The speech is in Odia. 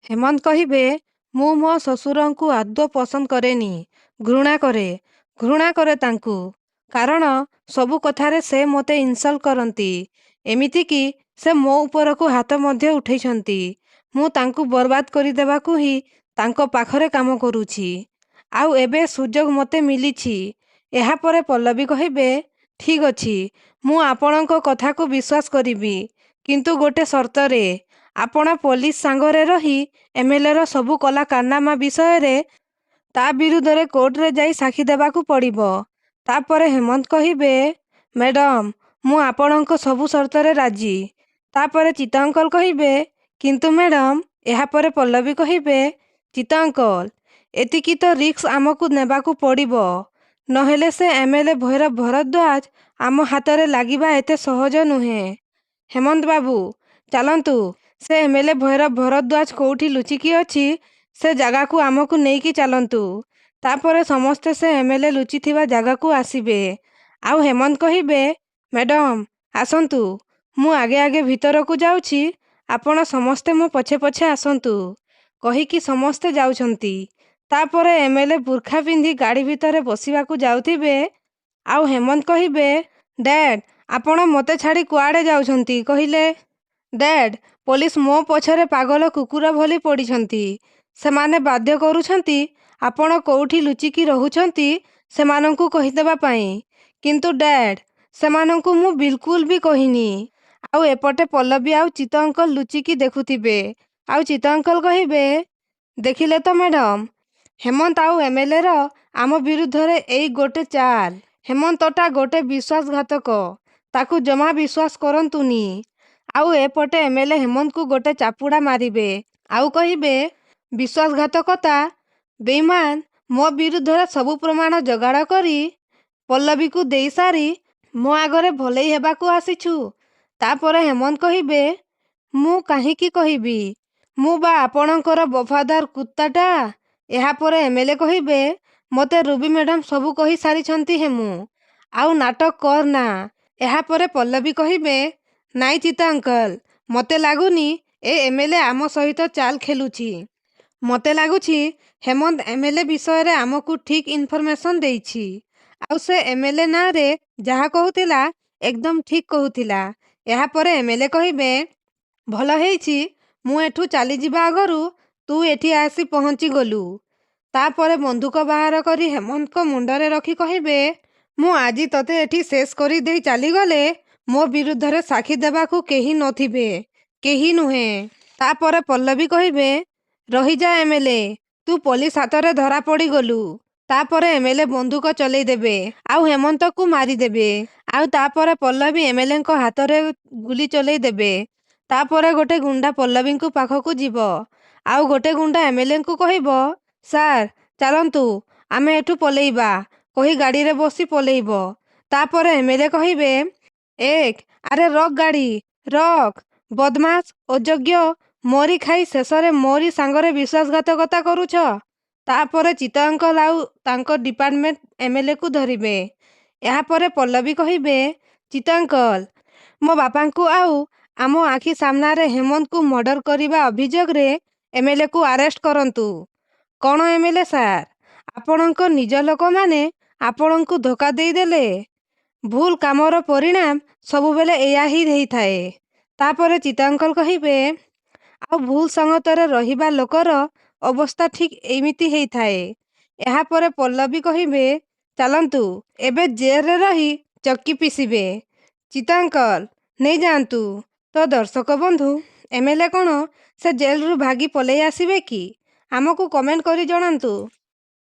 ହେମନ୍ତ କହିବେ, ମୁଁ ମୋ ଶ୍ୱଶୁରଙ୍କୁ ଆଦୌ ପସନ୍ଦ କରେନି। ଘୃଣା କରେ। ଘୃଣା କରେ ତାଙ୍କୁ। କାରଣ ସବୁ କଥାରେ ସେ ମୋତେ ଇନସଲ୍ଟ କରନ୍ତି। ଏମିତିକି ସେ ମୋ ଉପରକୁ ହାତ ମଧ୍ୟ ଉଠେଇଛନ୍ତି। ମୁଁ ତାଙ୍କୁ ବରବାଦ କରିଦେବାକୁ ହିଁ ତାଙ୍କ ପାଖରେ କାମ କରୁଛି। ଆଉ ଏବେ ସୁଯୋଗ ମୋତେ ମିଳିଛି। ଏହାପରେ ପଲ୍ଲବୀ କହିବେ, ଠିକ୍ ଅଛି, ମୁଁ ଆପଣଙ୍କ କଥାକୁ ବିଶ୍ୱାସ କରିବି। କିନ୍ତୁ ଗୋଟେ ସର୍ତ୍ତରେ। ଆପଣ ପୋଲିସ ସାଙ୍ଗରେ ରହି ଏମଏଲ୍ଏର ସବୁ କଲା କାରନାମା ବିଷୟରେ ତା ବିରୁଦ୍ଧରେ କୋର୍ଟରେ ଯାଇ ସାକ୍ଷୀ ଦେବାକୁ ପଡ଼ିବ। ତାପରେ ହେମନ୍ତ କହିବେ, ମ୍ୟାଡମ୍, ମୁଁ ଆପଣଙ୍କ ସବୁ ସର୍ତ୍ତରେ ରାଜି। ତାପରେ ଚିତ୍ତ ଅଙ୍କଲ କହିବେ, କିନ୍ତୁ ମ୍ୟାଡମ୍। ଏହାପରେ ପଲ୍ଲବୀ କହିବେ, ଚିତ୍ତ ଅଙ୍କଲ, ଏତିକି ତ ରିସ୍କ ଆମକୁ ନେବାକୁ ପଡ଼ିବ। ନହେଲେ ସେ ଏମଏଲ୍ଏ ଭୈରବ ଭରଦ୍ୱାଜ ଆମ ହାତରେ ଲାଗିବା ଏତେ ସହଜ ନୁହେଁ। ହେମନ୍ତ ବାବୁ, ଚାଲନ୍ତୁ। ସେ ଏମଏଲ୍ଏ ଭୈରବ ଭରଦ୍ୱାଜ କୋଉଠି ଲୁଚିକି ଅଛି ସେ ଜାଗାକୁ ଆମକୁ ନେଇକି ଚାଲନ୍ତୁ। ତାପରେ ସମସ୍ତେ ସେ ଏମଏଲ୍ଏ ଲୁଚିଥିବା ଜାଗାକୁ ଆସିବେ। ଆଉ ହେମନ୍ତ କହିବେ, ମ୍ୟାଡମ୍, ଆସନ୍ତୁ। ମୁଁ ଆଗେ ଆଗେ ଭିତରକୁ ଯାଉଛି। ଆପଣ ସମସ୍ତେ ମୋ ପଛେ ପଛେ ଆସନ୍ତୁ। କହିକି ସମସ୍ତେ ଯାଉଛନ୍ତି। ତାପରେ ଏମଏଲ୍ଏ ବୁର୍ଖା ପିନ୍ଧି ଗାଡ଼ି ଭିତରେ ବସିବାକୁ ଯାଉଥିବେ। ଆଉ ହେମନ୍ତ କହିବେ, ଡ୍ୟାଡ୍, ଆପଣ ମୋତେ ଛାଡ଼ି କୁଆଡ଼େ ଯାଉଛନ୍ତି କହିଲେ? ଡ୍ୟାଡ୍, ପୋଲିସ ମୋ ପଛରେ ପାଗଳ କୁକୁର ଭଳି ପଡ଼ିଛନ୍ତି। ସେମାନେ ବାଧ୍ୟ କରୁଛନ୍ତି ଆପଣ କୋଉଠି ଲୁଚିକି ରହୁଛନ୍ତି ସେମାନଙ୍କୁ କହିଦେବା ପାଇଁ। କିନ୍ତୁ ଡ୍ୟାଡ୍, ସେମାନଙ୍କୁ ମୁଁ ବିଲକୁଲ ବି କହିନି। ଆଉ ଏପଟେ ପଲ୍ଲବୀ ଆଉ ଚିତ୍ତ ଅଙ୍କଲ ଲୁଚିକି ଦେଖୁଥିବେ। ଆଉ ଚିତ୍ତ ଅଙ୍କଲ କହିବେ, ଦେଖିଲେ ତ ମ୍ୟାଡମ୍, ହେମନ୍ତ ଆଉ ଏମଏଲ୍ଏର ଆମ ବିରୁଦ୍ଧରେ ଏଇ ଗୋଟେ ଚାଲ। ହେମନ୍ତଟା ଗୋଟେ ବିଶ୍ୱାସଘାତକ। ତାକୁ ଜମା ବିଶ୍ୱାସ କରନ୍ତୁନି। ଆଉ ଏପଟେ ଏମଏଲ୍ଏ ହେମନ୍ତକୁ ଗୋଟେ ଚାପୁଡ଼ା ମାରିବେ। ଆଉ କହିବେ, ବିଶ୍ୱାସଘାତକତା, ବେଇମାନ, ମୋ ବିରୁଦ୍ଧରେ ସବୁ ପ୍ରମାଣ ଯୋଗାଡ଼ କରି ପଲ୍ଲବୀକୁ ଦେଇସାରି ମୋ ଆଗରେ ଭଲେଇ ହେବାକୁ ଆସିଛୁ। ତାପରେ ହେମନ୍ତ କହିବେ, ମୁଁ କାହିଁକି କହିବି? ମୁଁ ବା ଆପଣଙ୍କର ବଫାଦାର କୁତ୍ତାଟା। ଏହାପରେ ଏମଏଲ୍ଏ କହିବେ, ମୋତେ ରୁବି ମ୍ୟାଡମ୍ ସବୁ କହି ସାରିଛନ୍ତି ହେମୁ। ଆଉ ନାଟକ କରନା। ଏହାପରେ ପଲ୍ଲବୀ କହିବେ, ନାଇଁ ଚିତ୍ତ ଅଙ୍କଲ, ମୋତେ ଲାଗୁନି ଏ ଏମଏଲ୍ଏ ଆମ ସହିତ ଚାଲ ଖେଳୁଛି। ମୋତେ ଲାଗୁଛି ହେମନ୍ତ ଏମଏଲ୍ଏ ବିଷୟରେ ଆମକୁ ଠିକ୍ ଇନଫର୍ମେସନ୍ ଦେଇଛି। ଆଉ ସେ ଏମଏଲ୍ଏ ନାଁରେ ଯାହା କହୁଥିଲା ଏକଦମ ଠିକ୍ କହୁଥିଲା। ଏହାପରେ ଏମଏଲ୍ଏ କହିବେ, ଭଲ ହେଇଛି ମୁଁ ଏଠୁ ଚାଲିଯିବା ଆଗରୁ ତୁ ଏଠି ଆସି ପହଞ୍ଚିଗଲୁ। ତାପରେ ବନ୍ଧୁକ ବାହାର କରି ହେମନ୍ତଙ୍କ ମୁଣ୍ଡରେ ରଖି କହିବେ, ମୁଁ ଆଜି ତତେ ଏଠି ଶେଷ କରିଦେଇ ଚାଲିଗଲେ ମୋ ବିରୁଦ୍ଧରେ ସାକ୍ଷୀ ଦେବାକୁ କେହି ନଥିବେ। କେହି ନୁହେଁ। ତାପରେ ପଲ୍ଲବୀ କହିବେ, ରହିଯା ଏମଏଲ୍ଏ, ତୁ ପୋଲିସ ହାତରେ ଧରା ପଡ଼ିଗଲୁ। ତାପରେ ଏମଏଲ୍ଏ ବନ୍ଧୁକ ଚଲେଇ ଦେବେ। ଆଉ ହେମନ୍ତକୁ ମାରିଦେବେ। ଆଉ ତାପରେ ପଲ୍ଲବୀ ଏମଏଲ୍ଏଙ୍କ ହାତରେ ଗୁଲି ଚଲେଇ ଦେବେ। ତାପରେ ଗୋଟେ ଗୁଣ୍ଡା ପଲ୍ଲବୀଙ୍କୁ ପାଖକୁ ଯିବ। ଆଉ ଗୋଟେ ଗୁଣ୍ଡା ଏମଏଲ୍ଏଙ୍କୁ କହିବ, ସାର୍, ଚାଲନ୍ତୁ, ଆମେ ଏଠୁ ପଲେଇବା। କହି ଗାଡ଼ିରେ ବସି ପଲେଇବ। ତାପରେ ଏମଏଲ୍ଏ କହିବେ, ଏକ, ଆରେ ରଖ ଗାଡ଼ି, ରଖ। ବଦମାସ, ଅଯୋଗ୍ୟ, ମୋରି ଖାଇ ଶେଷରେ ମୋରି ସାଙ୍ଗରେ ବିଶ୍ୱାସଘାତକତା କରୁଛ। ତାପରେ ଚିତ୍ତ ଅଙ୍କଲ ଆଉ ତାଙ୍କ ଡିପାର୍ଟମେଣ୍ଟ ଏମଏଲ୍ଏକୁ ଧରିବେ। ଏହାପରେ ପଲ୍ଲବୀ କହିବେ, ଚିତ୍ତ ଅଙ୍କଲ, ମୋ ବାପାଙ୍କୁ ଆଉ ଆମ ଆଖି ସାମ୍ନାରେ ହେମନ୍ତକୁ ମର୍ଡର କରିବା ଅଭିଯୋଗରେ ଏମଏଲ୍ଏକୁ ଆରେଷ୍ଟ କରନ୍ତୁ। କ'ଣ ଏମଏଲ୍ଏ ସାର୍, ଆପଣଙ୍କ ନିଜ ଲୋକମାନେ ଆପଣଙ୍କୁ ଧୋକା ଦେଇଦେଲେ। ଭୁଲ କାମର ପରିଣାମ ସବୁବେଳେ ଏଇଆ ହିଁ ହେଇଥାଏ। ତାପରେ ଚିତ୍ତ ଅଙ୍କଲ କହିବେ, ଆଉ ଭୁଲ ସଙ୍ଗତରେ ରହିବା ଲୋକର ଅବସ୍ଥା ଠିକ୍ ଏମିତି ହେଇଥାଏ। ଏହାପରେ ପଲ୍ଲବୀ କହିବେ, ଚାଲନ୍ତୁ, ଏବେ ଜେଲରେ ରହି ଚକି ପିସିବେ। ଚିତ୍ତ ଅଙ୍କଲ, ନେଇଯାଆନ୍ତୁ। ତ ଦର୍ଶକ ବନ୍ଧୁ, ଏମଏଲ୍ଏ କ'ଣ ସେ ଜେଲରୁ ଭାଗି ପଲେଇ ଆସିବେ କି? ଆମକୁ କମେଣ୍ଟ କରି ଜଣାନ୍ତୁ।